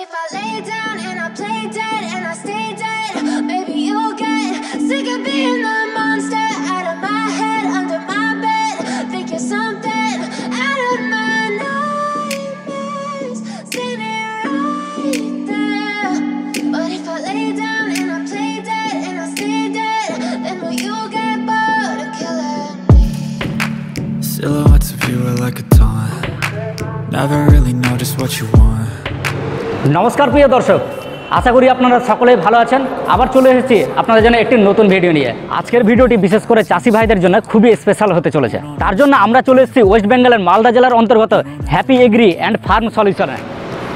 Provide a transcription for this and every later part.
if I lay down and I play dead and I stay dead, maybe you'll get sick of being the monster out of my head, under my bed. Think you're something out of my nightmares, standing right there. But if I lay down and I play dead and I stay dead, then will you get bored of killing me? Silhouettes of you are like a taunt. Never really know just what you want. নমস্কার প্রিয় দর্শক, আশা করি আপনারা সকলেই ভালো আছেন। আবার চলে এসেছি আপনাদের জন্য একটি নতুন ভিডিও নিয়ে। আজকের ভিডিওটি বিশেষ করে চাষি ভাইদের জন্য খুবই স্পেশাল হতে চলেছে। তার জন্য আমরা চলে এসেছি ওয়েস্ট বেঙ্গলের মালদা জেলার অন্তর্গত হ্যাপি এগ্রি অ্যান্ড ফার্ম সলিউশনে।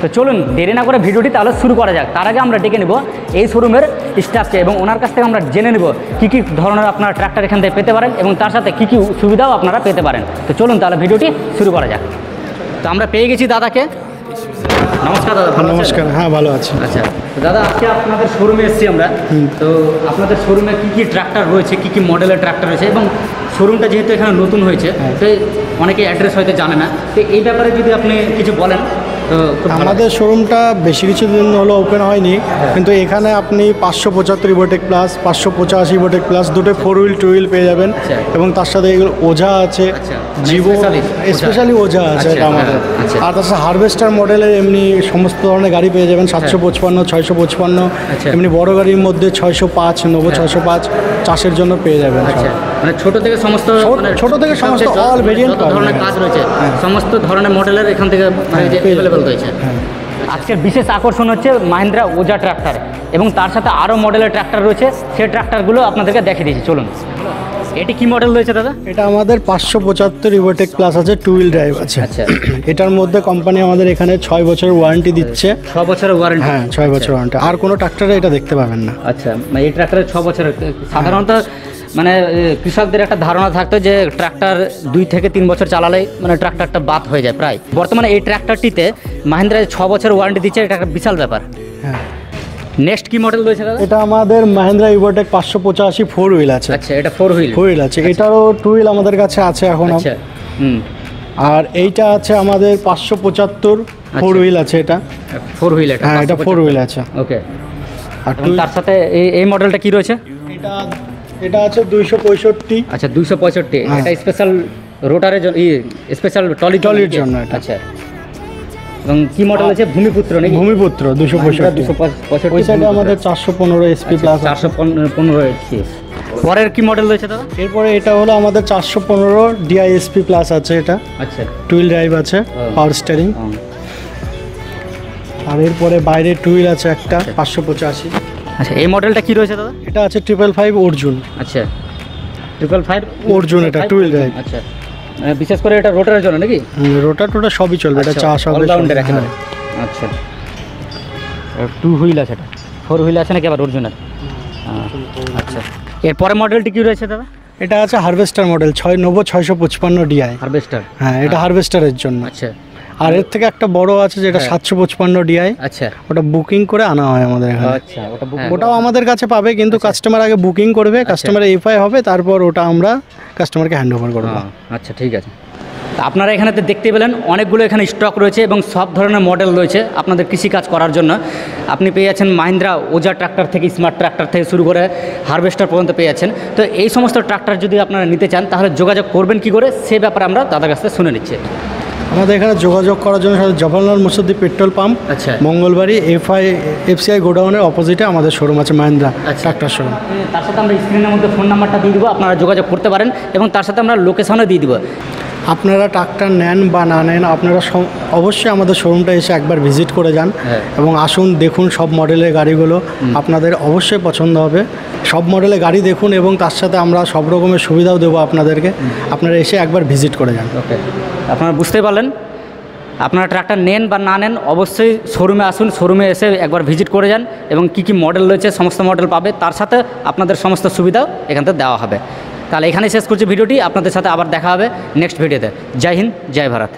তো চলুন দেরি না করে ভিডিওটি তাহলে শুরু করা যাক। তার আগে আমরা ডেকে নেব এই শোরুমের স্টাফকে এবং ওনার কাছ থেকে আমরা জেনে নেব কী কী ধরনের আপনারা ট্র্যাক্টর এখান থেকে পেতে পারেন এবং তার সাথে কী কী সুবিধাও আপনারা পেতে পারেন। তো চলুন তাহলে ভিডিওটি শুরু করা যাক। তো আমরা পেয়ে গেছি দাদাকে। নমস্কার দাদা। নমস্কার, হ্যাঁ ভালো আছি। আচ্ছা, তো দাদা আজকে আপনাদের শোরুমে এসেছি আমরা। তো আপনাদের শোরুমে কী কী ট্র্যাক্টর রয়েছে, কী কী মডেলের ট্র্যাক্টর রয়েছে এবং শোরুমটা যেহেতু এখানে নতুন হয়েছে তো অনেকে অ্যাড্রেস হয়তো জানে না, তো এই ব্যাপারে যদি আপনি কিছু বলেন। তো আমাদের শোরুমটা বেশি কিছু দিন হলো ওপেন হয়নি, কিন্তু এখানে আপনি 575 ইভোটেক প্লাস 585 ইভোটেক প্লাস দুটো 4 হুইল 2 হুইল পেয়ে যাবেন। এবং তার সাথে এগুলো ওঝা আছে, জীবো স্পেশালি ওঝা আছে এটা আমাদের। আর তার সাথে হারভেস্টার মডেলের এমনি সমস্ত ধরনের গাড়ি পেয়ে যাবেন, 755 655, এমনি বড় গাড়ির মধ্যে 605 নোভো 605 চাষের জন্য পেয়ে যাবেন। মানে ছোট থেকে সমস্ত অল ভেরিয়েন্ট ধরনের কাজ রয়েছে, সমস্ত ধরনের মডেলের এখান থেকে অ্যাভেলেবল রয়েছে। আজকের বিশেষ আকর্ষণ হচ্ছে মাহিন্দ্রা ওজা ট্র্যাক্টর এবং তার সাথে আরও মডেলের ট্র্যাক্টর রয়েছে, সেই ট্র্যাক্টরগুলো আপনাদেরকে দেখিয়ে দিয়েছি। চলুন, এটি কি মডেল রয়েছে দাদা? এটা আমাদের 575 ইভোটেক প্লাস আছে, 2 হুইল ড্রাইভ আছে। আচ্ছা, এটার মধ্যে কোম্পানি আমাদের এখানে 6 বছরের ওয়ারেন্টি দিচ্ছে। 6 বছরের ওয়ারেন্টি? হ্যাঁ, 6 বছর ওয়ারেন্টি। আর কোনো ট্র্যাক্টরে এটা দেখতে পাবেন না। আচ্ছা, মানে এই ট্র্যাক্টরের 6 বছরের। সাধারণত মানে কৃষকদের একটা ধারণা থাকতো যে ট্র্যাক্টর 2 থেকে 3 বছর চালালেই মানে ট্র্যাক্টরটা বাদ হয়ে যায় প্রায়। বর্তমানে এই ট্র্যাক্টরটিতে মাহিন্দ্রা 6 বছর ওয়ারেন্টি দিচ্ছে, এটা একটা বিশাল ব্যাপার। হ্যাঁ, নেক্সট কি মডেল রয়েছে দাদা? এটা আমাদের মাহিন্দ্রা ইভোটেক 585 4 হুইল আছে। আচ্ছা, এটা 4 হুইল আছে। এটারও 2 হুইল আমাদের কাছে আছে এখন। আচ্ছা, আর এইটা আছে আমাদের 575 4 হুইল আছে। এটা 4 হুইল। এটা হ্যাঁ, এটা 4 হুইল আছে। ওকে। আর তার সাথে এই মডেলটা কি রয়েছে? এটা আছে 265। আচ্ছা, 265। এটা স্পেশাল রোটারের জন্য, স্পেশাল টলির জন্য এটা। আচ্ছা, এবং কি মডেল আছে? ভূমিপুত্র নাকি? ভূমিপুত্র 265। ওই সাইডে আমাদের 415 এসপি প্লাস 415 এসপি। পরের কি মডেল রয়েছে দাদা? এরপরে এটা হলো আমাদের 415 ডিআইএসপি প্লাস আছে। এটা আচ্ছা, 2 হুইল ড্রাইভ আছে, পাওয়ার স্টিয়ারিং। আর এরপরে বাইরে 2 হুইল আছে একটা 585। আচ্ছা, এই মডেলটা কি রয়েছে দাদা? এটা আছে 555 অর্জুন। আচ্ছা, 555 অর্জুন, এটা 2 হুইল ড্রাইভ। আচ্ছা, বিশেষ করে এটা রোটারের জন্য নাকি? রোটার সবই চলবে, এটা চাষ হবে অলরাউন্ডার একেবারে। আচ্ছা, 2 হুইল আছে, এটা 4 হুইল আছে নাকি আবার অর্জুনের? আচ্ছা, এরপরে মডেলটি কি রয়েছে দাদা? এটা আছে হারভেস্টার মডেল 655 ডিআই। হারভেস্টার? হ্যাঁ, এটা হারভেস্টারের জন্য। আচ্ছা, আর এর থেকে একটা বড় আছে যেটা 755 ডিআই। আচ্ছা, ওটা বুকিং করে আনা হয় আমাদের এখানে। আচ্ছা, ওটাও আমাদের কাছে পাবে, কিন্তু কাস্টমার আগে বুকিং করবে, কাস্টমার এফআই হবে, তারপর ওটা আমরা কাস্টমারকে হ্যান্ড ওভার করবো। আচ্ছা, ঠিক আছে। আপনারা এখানে দেখতে পেলেন অনেকগুলো এখানে স্টক রয়েছে এবং সব ধরনের মডেল রয়েছে আপনাদের কৃষিকাজ করার জন্য। আপনি পেয়ে যাচ্ছেন মাহিন্দ্রা ওজা ট্র্যাক্টর থেকে স্মার্ট ট্র্যাক্টর থেকে শুরু করে হারভেস্টার পর্যন্ত পেয়ে যাচ্ছেন। তো এই সমস্ত ট্র্যাক্টর যদি আপনারা নিতে চান তাহলে যোগাযোগ করবেন কী করে, সে ব্যাপারে আমরা দাদার কাছ থেকে শুনে নিচ্ছি। আমাদের এখানে যোগাযোগ করার জন্য জওহরলাল মুসুদ্দি পেট্রোল পাম্প, আচ্ছা, মঙ্গলবাড়ি এফসিআই গোডাউনের অপোজিটে আমাদের শোরুম আছে, মাহিন্দ্রা ট্র্যাক্টর শোরুম। তার সাথে আমরা স্ক্রিনের মধ্যে ফোন নাম্বারটা দিয়ে দেবো, আপনারা যোগাযোগ করতে পারেন এবং তার সাথে আমরা লোকেশনও দিয়ে দেবো। আপনারা ট্রাক্টর নেন বা না নেন, আপনারা অবশ্যই আমাদের শোরুমটা এসে একবার ভিজিট করে যান এবং আসুন, দেখুন সব মডেলের গাড়িগুলো, আপনাদের অবশ্যই পছন্দ হবে। সব মডেলের গাড়ি দেখুন এবং তার সাথে আমরা সব রকমের সুবিধাও দেবো আপনাদেরকে। আপনারা এসে একবার ভিজিট করে যান। ওকে, আপনারা বুঝতে পারলেন। আপনারা ট্রাক্টর নেন বা না নেন অবশ্যই শোরুমে আসুন, শোরুমে এসে একবার ভিজিট করে যান এবং কী কী মডেল রয়েছে সমস্ত মডেল পাবে, তার সাথে আপনাদের সমস্ত সুবিধাও এখান থেকে দেওয়া হবে। তাহলে এখানে শেষ করছি ভিডিওটি, আপনাদের সাথে আবার দেখা হবে নেক্সট ভিডিওতে। জয় হিন্দ, জয় ভারত।